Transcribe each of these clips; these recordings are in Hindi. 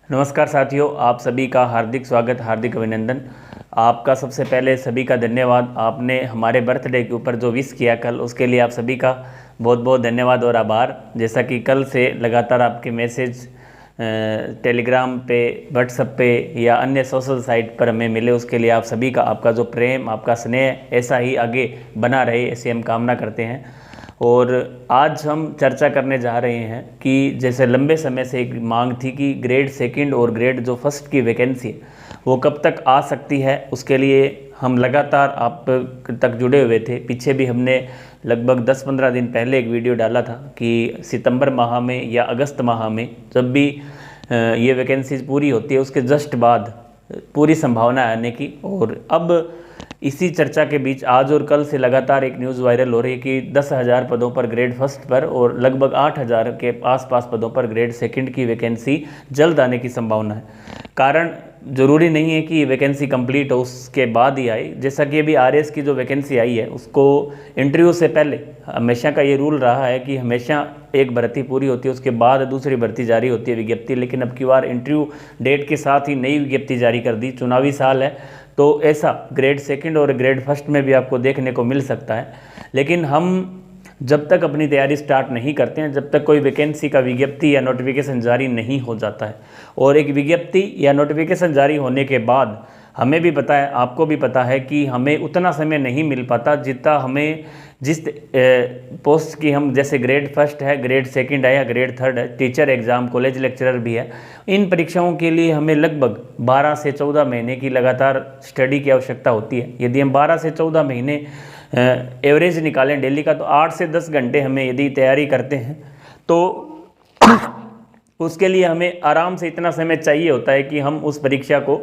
नमस्कार साथियों, आप सभी का हार्दिक स्वागत, हार्दिक अभिनंदन। आपका सबसे पहले सभी का धन्यवाद। आपने हमारे बर्थडे के ऊपर जो विश किया कल, उसके लिए आप सभी का बहुत बहुत धन्यवाद और आभार। जैसा कि कल से लगातार आपके मैसेज टेलीग्राम पे, व्हाट्सएप पे या अन्य सोशल साइट पर हमें मिले, उसके लिए आप सभी का, आपका जो प्रेम, आपका स्नेह ऐसा ही आगे बना रहे, ऐसी हम कामना करते हैं। और आज हम चर्चा करने जा रहे हैं कि जैसे लंबे समय से एक मांग थी कि ग्रेड सेकंड और ग्रेड जो फर्स्ट की वैकेंसी है वो कब तक आ सकती है, उसके लिए हम लगातार आप तक जुड़े हुए थे। पीछे भी हमने लगभग 10-15 दिन पहले एक वीडियो डाला था कि सितंबर माह में या अगस्त माह में जब भी ये वैकेंसीज पूरी होती है उसके जस्ट बाद पूरी संभावना आने की। और अब इसी चर्चा के बीच आज और कल से लगातार एक न्यूज़ वायरल हो रही है कि 10,000 पदों पर ग्रेड फर्स्ट पर और लगभग 8,000 के आसपास पदों पर ग्रेड सेकंड की वैकेंसी जल्द आने की संभावना है। कारण ज़रूरी नहीं है कि वैकेंसी कंप्लीट हो उसके बाद ही आए। जैसा कि अभी आरएस की जो वैकेंसी आई है उसको इंटरव्यू से पहले हमेशा का ये रूल रहा है कि हमेशा एक भर्ती पूरी होती है उसके बाद दूसरी भर्ती जारी होती है विज्ञप्ति, लेकिन अब की बार इंटरव्यू डेट के साथ ही नई विज्ञप्ति जारी कर दी। चुनावी साल है तो ऐसा ग्रेड सेकंड और ग्रेड फर्स्ट में भी आपको देखने को मिल सकता है। लेकिन हम जब तक अपनी तैयारी स्टार्ट नहीं करते हैं, जब तक कोई वैकेंसी का विज्ञप्ति या नोटिफिकेशन जारी नहीं हो जाता है, और एक विज्ञप्ति या नोटिफिकेशन जारी होने के बाद हमें भी पता है, आपको भी पता है कि हमें उतना समय नहीं मिल पाता जितना हमें जिस पोस्ट की हम, जैसे ग्रेड फर्स्ट है, ग्रेड सेकंड है या ग्रेड थर्ड है, टीचर एग्ज़ाम, कॉलेज लेक्चरर भी है, इन परीक्षाओं के लिए हमें लगभग 12 से 14 महीने की लगातार स्टडी की आवश्यकता होती है। यदि हम 12 से 14 महीने एवरेज निकालें डेली का, तो 8 से 10 घंटे हमें यदि तैयारी करते हैं तो उसके लिए हमें आराम से इतना समय चाहिए होता है कि हम उस परीक्षा को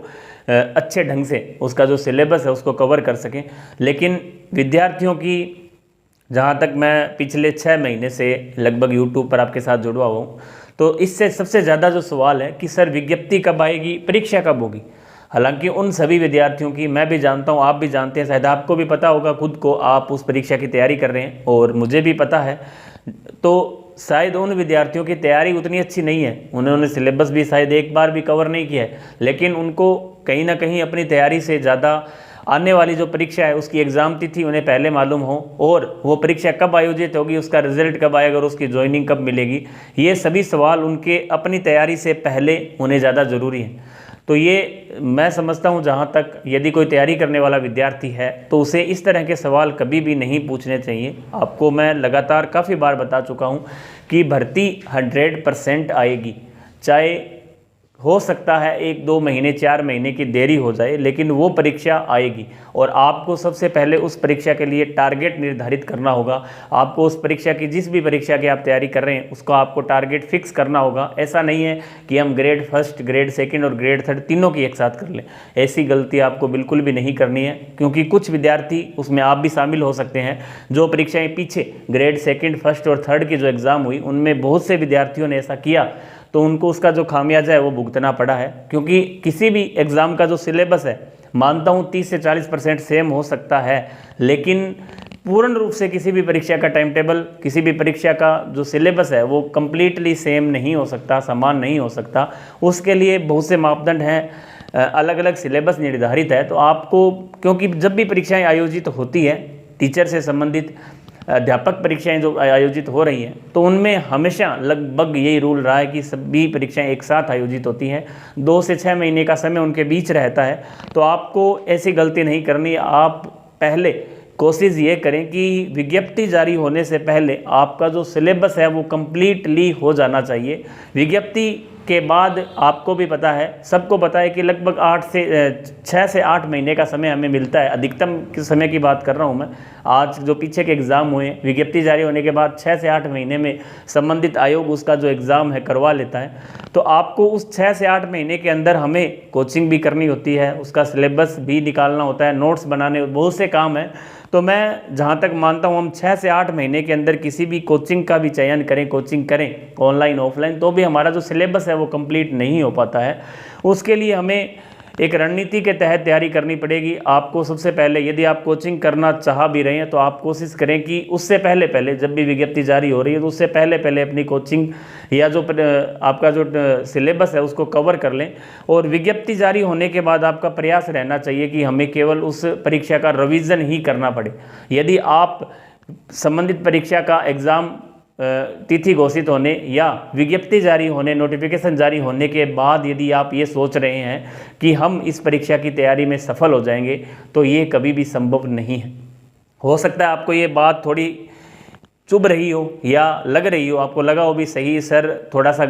अच्छे ढंग से, उसका जो सिलेबस है उसको कवर कर सकें। लेकिन विद्यार्थियों की, जहाँ तक मैं पिछले 6 महीने से लगभग यूट्यूब पर आपके साथ जुड़वा हुआ हूँ, तो इससे सबसे ज़्यादा जो सवाल है कि सर विज्ञप्ति कब आएगी, परीक्षा कब होगी। हालांकि उन सभी विद्यार्थियों की, मैं भी जानता हूँ, आप भी जानते हैं, शायद आपको भी पता होगा खुद को, आप उस परीक्षा की तैयारी कर रहे हैं और मुझे भी पता है, तो शायद उन विद्यार्थियों की तैयारी उतनी अच्छी नहीं है, उन्होंने सिलेबस भी शायद एक बार भी कवर नहीं किया है, लेकिन उनको कहीं ना कहीं अपनी तैयारी से ज़्यादा आने वाली जो परीक्षा है उसकी एग्ज़ाम तिथि उन्हें पहले मालूम हो, और वो परीक्षा कब आयोजित होगी, उसका रिजल्ट कब आएगा और उसकी ज्वाइनिंग कब मिलेगी, ये सभी सवाल उनके अपनी तैयारी से पहले होने ज़्यादा ज़रूरी हैं। तो ये मैं समझता हूँ, जहाँ तक यदि कोई तैयारी करने वाला विद्यार्थी है तो उसे इस तरह के सवाल कभी भी नहीं पूछने चाहिए। आपको मैं लगातार काफ़ी बार बता चुका हूँ कि भर्ती 100% आएगी, चाहे हो सकता है 1-2 महीने, 4 महीने की देरी हो जाए, लेकिन वो परीक्षा आएगी। और आपको सबसे पहले उस परीक्षा के लिए टारगेट निर्धारित करना होगा। आपको उस परीक्षा की, जिस भी परीक्षा की आप तैयारी कर रहे हैं, उसका आपको टारगेट फिक्स करना होगा। ऐसा नहीं है कि हम ग्रेड फर्स्ट, ग्रेड सेकंड और ग्रेड थर्ड तीनों की एक साथ कर लें। ऐसी गलती आपको बिल्कुल भी नहीं करनी है, क्योंकि कुछ विद्यार्थी, उसमें आप भी शामिल हो सकते हैं, जो परीक्षाएँ पीछे ग्रेड सेकेंड, फर्स्ट और थर्ड की जो एग्ज़ाम हुई उनमें बहुत से विद्यार्थियों ने ऐसा किया, तो उनको उसका जो खामियाजा है वो भुगतना पड़ा है। क्योंकि किसी भी एग्ज़ाम का जो सिलेबस है, मानता हूँ 30 से 40% सेम हो सकता है, लेकिन पूर्ण रूप से किसी भी परीक्षा का टाइम टेबल, किसी भी परीक्षा का जो सिलेबस है वो कम्प्लीटली सेम नहीं हो सकता, समान नहीं हो सकता। उसके लिए बहुत से मापदंड हैं, अलग अलग सिलेबस निर्धारित है। तो आपको, क्योंकि जब भी परीक्षाएँ आयोजित होती है, टीचर से संबंधित अध्यापक परीक्षाएं जो आयोजित हो रही हैं, तो उनमें हमेशा लगभग यही रूल रहा है कि सभी परीक्षाएं एक साथ आयोजित होती हैं, 2 से 6 महीने का समय उनके बीच रहता है। तो आपको ऐसी गलती नहीं करनी। आप पहले कोशिश ये करें कि विज्ञप्ति जारी होने से पहले आपका जो सिलेबस है वो कम्प्लीटली हो जाना चाहिए। विज्ञप्ति के बाद आपको भी पता है, सबको पता है कि लगभग 6 से 8 महीने का समय हमें मिलता है। अधिकतम के समय की बात कर रहा हूँ मैं। आज जो पीछे के एग्ज़ाम हुए, विज्ञप्ति जारी होने के बाद 6 से 8 महीने में संबंधित आयोग उसका जो एग्ज़ाम है करवा लेता है। तो आपको उस 6 से 8 महीने के अंदर हमें कोचिंग भी करनी होती है, उसका सिलेबस भी निकालना होता है, नोट्स बनाने, बहुत से काम हैं। तो मैं जहाँ तक मानता हूँ, हम 6 से 8 महीने के अंदर किसी भी कोचिंग का भी चयन करें, कोचिंग करें ऑनलाइन ऑफलाइन, तो भी हमारा जो सिलेबस है वो कंप्लीट नहीं हो पाता है। उसके लिए हमें एक रणनीति के तहत तैयारी करनी पड़ेगी आपको। सबसे पहले यदि आप कोचिंग करना चाह भी रहे हैं तो आप कोशिश करें कि उससे पहले पहले जब भी विज्ञप्ति जारी हो रही है तो उससे पहले पहले अपनी कोचिंग या जो आपका जो सिलेबस है उसको कवर कर लें। और विज्ञप्ति जारी होने के बाद आपका प्रयास रहना चाहिए कि हमें केवल उस परीक्षा का रिवीजन ही करना पड़े। यदि आप संबंधित परीक्षा का एग्ज़ाम तिथि घोषित होने या विज्ञप्ति जारी होने, नोटिफिकेशन जारी होने के बाद यदि आप ये सोच रहे हैं कि हम इस परीक्षा की तैयारी में सफल हो जाएंगे तो ये कभी भी संभव नहीं है। हो सकता है आपको ये बात थोड़ी चुभ रही हो या लग रही हो, आपको लगा हो भी सही सर थोड़ा सा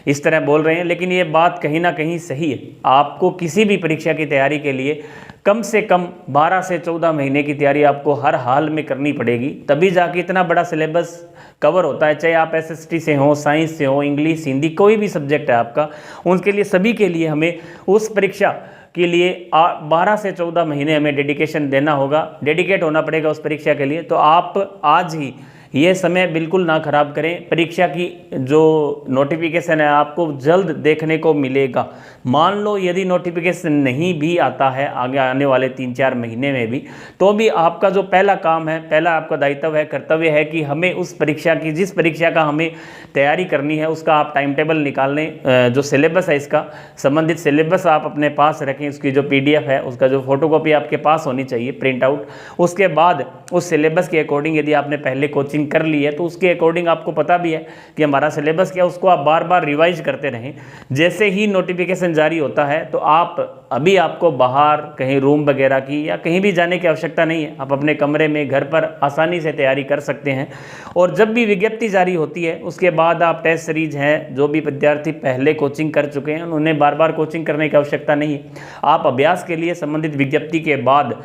इस तरह बोल रहे हैं, लेकिन ये बात कहीं ना कहीं सही है। आपको किसी भी परीक्षा की तैयारी के लिए कम से कम 12 से 14 महीने की तैयारी आपको हर हाल में करनी पड़ेगी, तभी जाके इतना बड़ा सिलेबस कवर होता है। चाहे आप एसएसटी से हो, साइंस से हो, इंग्लिश, हिंदी, कोई भी सब्जेक्ट है आपका, उनके लिए सभी के लिए हमें उस परीक्षा के लिए 12 से 14 महीने हमें डेडिकेशन देना होगा, डेडिकेट होना पड़ेगा उस परीक्षा के लिए। तो आप आज ही ये समय बिल्कुल ना खराब करें। परीक्षा की जो नोटिफिकेशन है आपको जल्द देखने को मिलेगा। मान लो यदि नोटिफिकेशन नहीं भी आता है आगे आने वाले 3-4 महीने में भी, तो भी आपका जो पहला काम है, पहला आपका दायित्व है, कर्तव्य है कि हमें उस परीक्षा की, जिस परीक्षा का हमें तैयारी करनी है उसका आप टाइम टेबल निकाल लें। जो सिलेबस है इसका संबंधित सिलेबस आप अपने पास रखें, उसकी जो PDF है उसका जो फोटोकॉपी आपके पास होनी चाहिए, प्रिंट आउट। उसके बाद उस सिलेबस के अकॉर्डिंग यदि आपने पहले कोचिंग कर ली है तो उसके अकॉर्डिंग आपको पता भी है कि हमारा सिलेबस क्या, उसको आप बार बार रिवाइज करते रहें। जैसे ही नोटिफिकेशन जारी होता है तो अभी आपको बाहर कहीं रूम वगैरह की या कहीं भी जाने की आवश्यकता नहीं है, आप अपने कमरे में घर पर आसानी से तैयारी कर सकते हैं। और जब भी विज्ञप्ति जारी होती है उसके बाद आप टेस्ट सीरीज हैं, जो भी विद्यार्थी पहले कोचिंग कर चुके हैं उन्हें बार बार कोचिंग करने की आवश्यकता नहीं है। आप अभ्यास के लिए संबंधित विज्ञप्ति के बाद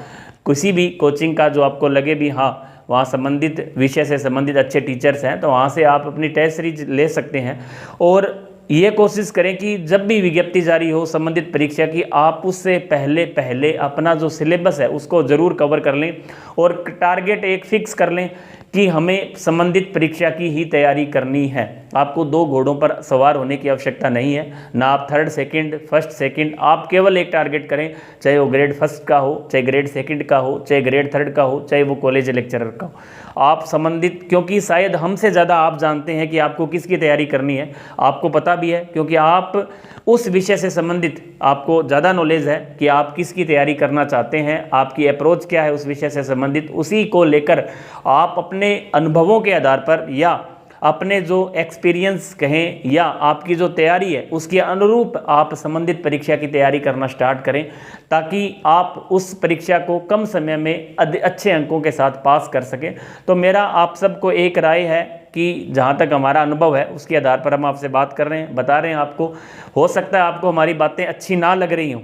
किसी भी कोचिंग का जो आपको लगे भी हाँ वहाँ संबंधित विषय से संबंधित अच्छे टीचर्स हैं तो वहाँ से आप अपनी टेस्ट सीरीज ले सकते हैं। और ये कोशिश करें कि जब भी विज्ञप्ति जारी हो संबंधित परीक्षा की, आप उससे पहले पहले अपना जो सिलेबस है उसको ज़रूर कवर कर लें और टारगेट एक फिक्स कर लें कि हमें संबंधित परीक्षा की ही तैयारी करनी है। आपको 2 घोड़ों पर सवार होने की आवश्यकता नहीं है, ना आप 3rd, 2nd, 1st, 2nd, आप केवल एक टारगेट करें, चाहे वो ग्रेड 1st का हो, चाहे ग्रेड 2nd का हो, चाहे ग्रेड 3rd का हो, चाहे वो कॉलेज लेक्चरर का हो। आप संबंधित, क्योंकि शायद हमसे ज़्यादा आप जानते हैं कि आपको किसकी तैयारी करनी है, आपको पता भी है क्योंकि आप उस विषय से संबंधित आपको ज़्यादा नॉलेज है कि आप किसकी तैयारी करना चाहते हैं, आपकी अप्रोच क्या है उस विषय से संबंधित। उसी को लेकर आप अपने अनुभवों के आधार पर या अपने जो एक्सपीरियंस कहें या आपकी जो तैयारी है उसके अनुरूप आप संबंधित परीक्षा की तैयारी करना स्टार्ट करें, ताकि आप उस परीक्षा को कम समय में अच्छे अंकों के साथ पास कर सकें। तो मेरा आप सबको एक राय है कि जहाँ तक हमारा अनुभव है उसके आधार पर हम आपसे बात कर रहे हैं, बता रहे हैं आपको। हो सकता है आपको हमारी बातें अच्छी ना लग रही हों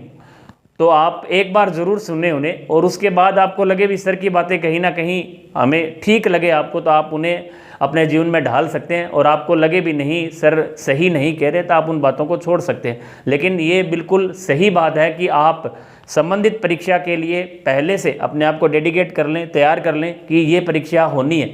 तो आप एक बार ज़रूर सुने उन्हें, और उसके बाद आपको लगे भी सर की बातें कहीं ना कहीं हमें ठीक लगे आपको तो आप उन्हें अपने जीवन में ढाल सकते हैं। और आपको लगे भी नहीं सर सही नहीं कह रहे तो आप उन बातों को छोड़ सकते हैं। लेकिन ये बिल्कुल सही बात है कि आप संबंधित परीक्षा के लिए पहले से अपने आप को डेडिकेट कर लें, तैयार कर लें कि ये परीक्षा होनी है।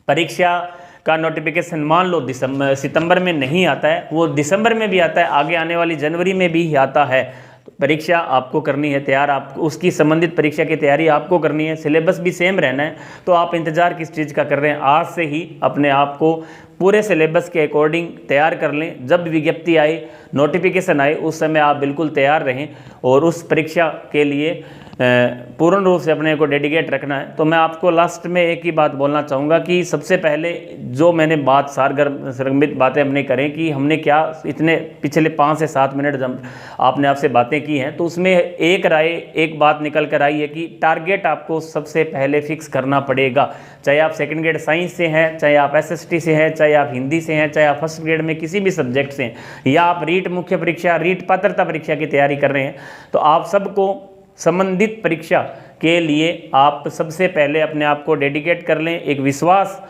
परीक्षा का नोटिफिकेशन मान लो सितंबर में नहीं आता है, वो दिसंबर में भी आता है, आगे आने वाली जनवरी में भी आता है, तो परीक्षा आपको करनी है तैयार, आप उसकी संबंधित परीक्षा की तैयारी आपको करनी है। सिलेबस भी सेम रहना है, तो आप इंतज़ार किस चीज़ का कर रहे हैं? आज से ही अपने आप को पूरे सिलेबस के अकॉर्डिंग तैयार कर लें। जब विज्ञप्ति आए, नोटिफिकेशन आए, उस समय आप बिल्कुल तैयार रहें और उस परीक्षा के लिए पूर्ण रूप से अपने को डेडिकेट रखना है। तो मैं आपको लास्ट में एक ही बात बोलना चाहूँगा कि सबसे पहले जो मैंने बात सारगर्भित बातें हमने करें कि हमने क्या इतने पिछले 5 से 7 मिनट जब आपने आपसे बातें की हैं, तो उसमें एक बात निकल कर आई है कि टारगेट आपको सबसे पहले फिक्स करना पड़ेगा। चाहे आप 2nd ग्रेड साइंस से हैं, चाहे आप SST से हैं, चाहे आप हिंदी से हैं, चाहे आप 1st ग्रेड में किसी भी सब्जेक्ट से हैं, या आप रीट मुख्य परीक्षा, रीट पात्रता परीक्षा की तैयारी कर रहे हैं, तो आप सबको संबंधित परीक्षा के लिए आप सबसे पहले अपने आप को डेडिकेट कर लें। एक विश्वास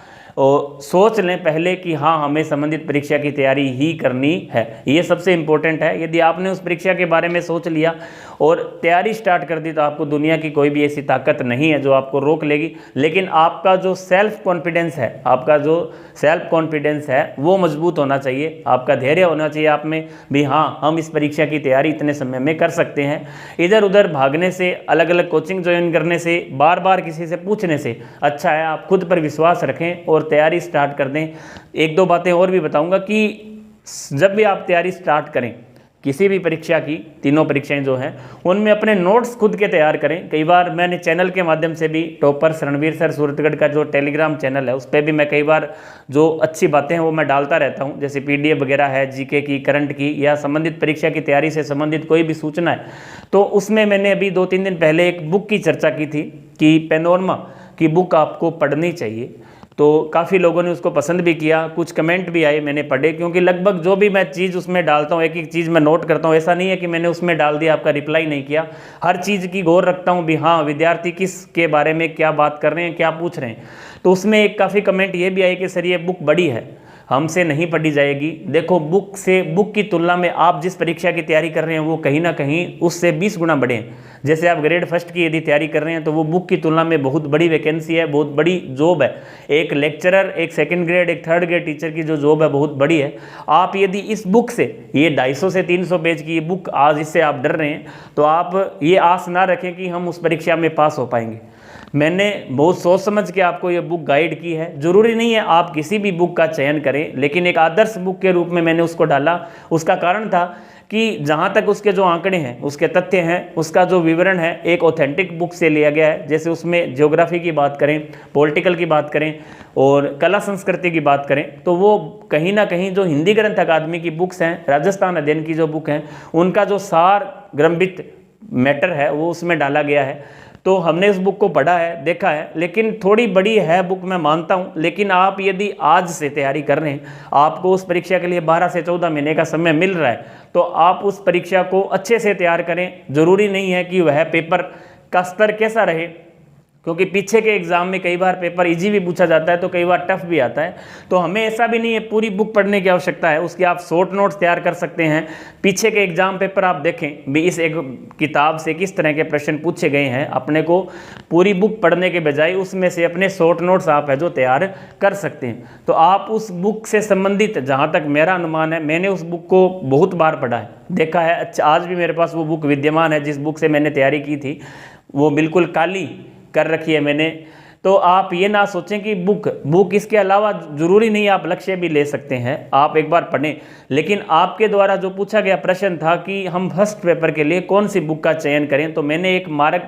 और सोच लें पहले कि हाँ हमें संबंधित परीक्षा की तैयारी ही करनी है। ये सबसे इम्पोर्टेंट है। यदि आपने उस परीक्षा के बारे में सोच लिया और तैयारी स्टार्ट कर दी तो आपको दुनिया की कोई भी ऐसी ताकत नहीं है जो आपको रोक लेगी। लेकिन आपका जो सेल्फ कॉन्फिडेंस है, आपका जो सेल्फ कॉन्फिडेंस है वो मजबूत होना चाहिए। आपका धैर्य होना चाहिए आप में भी, हाँ हम इस परीक्षा की तैयारी इतने समय में कर सकते हैं। इधर उधर भागने से, अलग अलग कोचिंग ज्वाइन करने से, बार बार किसी से पूछने से अच्छा है आप खुद पर विश्वास रखें और तैयारी स्टार्ट कर दें। एक दो बातें और भी बताऊंगा कि जब भी आप तैयारी स्टार्ट करें किसी भी परीक्षा की, तीनों परीक्षाएं जो हैं उनमें अपने नोट्स खुद के तैयार करें। कई बार मैंने चैनल के माध्यम से भी, टॉपर रणवीर सर सूरतगढ़ का जो टेलीग्राम चैनल है उस पर भी मैं कई बार जो अच्छी बातें हैं वो मैं डालता रहता हूं, जैसे PDF वगैरह है, जीके की, करंट की या संबंधित परीक्षा की तैयारी से संबंधित कोई भी सूचना है। तो उसमें मैंने अभी 2-3 दिन पहले एक बुक की चर्चा की थी कि पैनोरमा की बुक आपको पढ़नी चाहिए। तो काफ़ी लोगों ने उसको पसंद भी किया, कुछ कमेंट भी आए, मैंने पढ़े। क्योंकि लगभग जो भी मैं चीज़ उसमें डालता हूँ, एक एक चीज़ मैं नोट करता हूँ। ऐसा नहीं है कि मैंने उसमें डाल दिया आपका रिप्लाई नहीं किया, हर चीज़ की गौर रखता हूँ भी हाँ विद्यार्थी किस के बारे में क्या बात कर रहे हैं, क्या पूछ रहे हैं। तो उसमें एक काफ़ी कमेंट ये भी आए कि सर ये बुक बड़ी है, हमसे नहीं पढ़ी जाएगी। देखो बुक की तुलना में आप जिस परीक्षा की तैयारी कर रहे हैं वो कहीं ना कहीं उससे 20 गुना बड़े हैं। जैसे आप ग्रेड फर्स्ट की यदि तैयारी कर रहे हैं तो वो बुक की तुलना में बहुत बड़ी वैकेंसी है, बहुत बड़ी जॉब है। एक लेक्चरर, एक सेकंड ग्रेड, एक थर्ड ग्रेड टीचर की जो जॉब है बहुत बड़ी है। आप यदि इस बुक से, ये 250 से 300 पेज की ये बुक आज इससे आप डर रहे हैं तो आप ये आस ना रखें कि हम उस परीक्षा में पास हो पाएंगे। मैंने बहुत सोच समझ के आपको ये बुक गाइड की है। जरूरी नहीं है आप किसी भी बुक का चयन करें, लेकिन एक आदर्श बुक के रूप में मैंने उसको डाला। उसका कारण था कि जहाँ तक उसके जो आंकड़े हैं, उसके तथ्य हैं, उसका जो विवरण है एक ऑथेंटिक बुक से लिया गया है। जैसे उसमें ज्योग्राफी की बात करें, पॉलिटिकल की बात करें और कला संस्कृति की बात करें तो वो कहीं ना कहीं जो हिंदी ग्रंथ अकादमी की बुक्स हैं, राजस्थान अध्ययन की जो बुक हैं, उनका जो सार ग्रंथित मैटर है वो उसमें डाला गया है। तो हमने इस बुक को पढ़ा है, देखा है, लेकिन थोड़ी बड़ी है बुक मैं मानता हूँ। लेकिन आप यदि आज से तैयारी कर रहे हैं, आपको उस परीक्षा के लिए 12 से 14 महीने का समय मिल रहा है, तो आप उस परीक्षा को अच्छे से तैयार करें। जरूरी नहीं है कि वह पेपर का स्तर कैसा रहे, क्योंकि पीछे के एग्जाम में कई बार पेपर इजी भी पूछा जाता है तो कई बार टफ भी आता है। तो हमें ऐसा भी नहीं है पूरी बुक पढ़ने की आवश्यकता है, उसके आप शॉर्ट नोट्स तैयार कर सकते हैं। पीछे के एग्जाम पेपर आप देखें भी, इस एक किताब से किस तरह के प्रश्न पूछे गए हैं। अपने को पूरी बुक पढ़ने के बजाय उसमें से अपने शॉर्ट नोट्स आप है जो तैयार कर सकते हैं। तो आप उस बुक से संबंधित, जहाँ तक मेरा अनुमान है, मैंने उस बुक को बहुत बार पढ़ा है, देखा है। अच्छा, आज भी मेरे पास वो बुक विद्यमान है जिस बुक से मैंने तैयारी की थी, वो बिल्कुल काली कर रखी है मैंने। तो आप ये ना सोचें कि बुक इसके अलावा जरूरी नहीं आप लक्ष्य भी ले सकते हैं, आप एक बार पढ़ें। लेकिन आपके द्वारा जो पूछा गया प्रश्न था कि हम फर्स्ट पेपर के लिए कौन सी बुक का चयन करें, तो मैंने एक मार्ग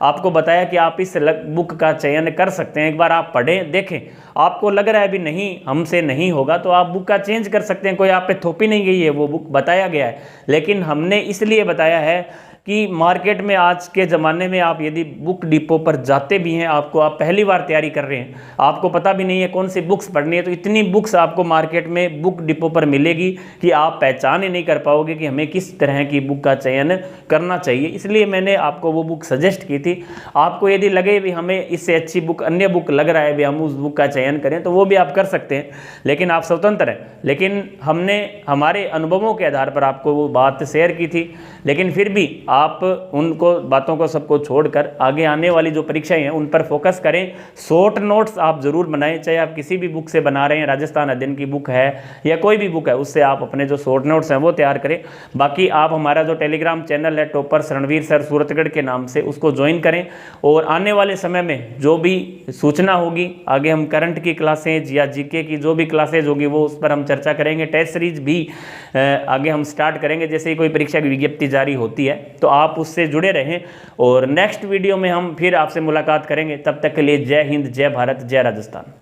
आपको बताया कि आप इस बुक का चयन कर सकते हैं। एक बार आप पढ़ें, देखें, आपको लग रहा है भी नहीं हमसे नहीं होगा तो आप बुक का चेंज कर सकते हैं। कोई आप पे थोपी नहीं गई है, वो बुक बताया गया है। लेकिन हमने इसलिए बताया है कि मार्केट में आज के ज़माने में आप यदि बुक डिपो पर जाते भी हैं, आप पहली बार तैयारी कर रहे हैं, आपको पता भी नहीं है कौन सी बुक्स पढ़नी है, तो इतनी बुक्स आपको मार्केट में बुक डिपो पर मिलेगी कि आप पहचान ही नहीं कर पाओगे कि हमें किस तरह की बुक का चयन करना चाहिए। इसलिए मैंने आपको वो बुक सजेस्ट की थी। आपको यदि लगे भी हमें इससे अच्छी बुक, अन्य बुक लग रहा है भी हम उस बुक का चयन करें, तो वो भी आप कर सकते हैं, लेकिन आप स्वतंत्र हैं। लेकिन हमने हमारे अनुभवों के आधार पर आपको वो बात शेयर की थी। लेकिन फिर भी आप उनको बातों को सबको छोड़कर आगे आने वाली जो परीक्षाएं हैं उन पर फोकस करें। शॉर्ट नोट्स आप जरूर बनाएं, चाहे आप किसी भी बुक से बना रहे हैं, राजस्थान अध्ययन की बुक है या कोई भी बुक है, उससे आप अपने जो शॉर्ट नोट्स हैं वो तैयार करें। बाकी आप हमारा जो टेलीग्राम चैनल है टॉपर रणवीर सर सूरतगढ़ के नाम से, उसको ज्वाइन करें। और आने वाले समय में जो भी सूचना होगी, आगे हम करंट की क्लासेज या जीके की जो भी क्लासेज होगी वो उस पर हम चर्चा करेंगे। टेस्ट सीरीज भी आगे हम स्टार्ट करेंगे, जैसे ही कोई परीक्षा की विज्ञप्ति जारी होती है तो आप उससे जुड़े रहें। और नेक्स्ट वीडियो में हम फिर आपसे मुलाकात करेंगे। तब तक के लिए जय हिंद, जय भारत, जय राजस्थान।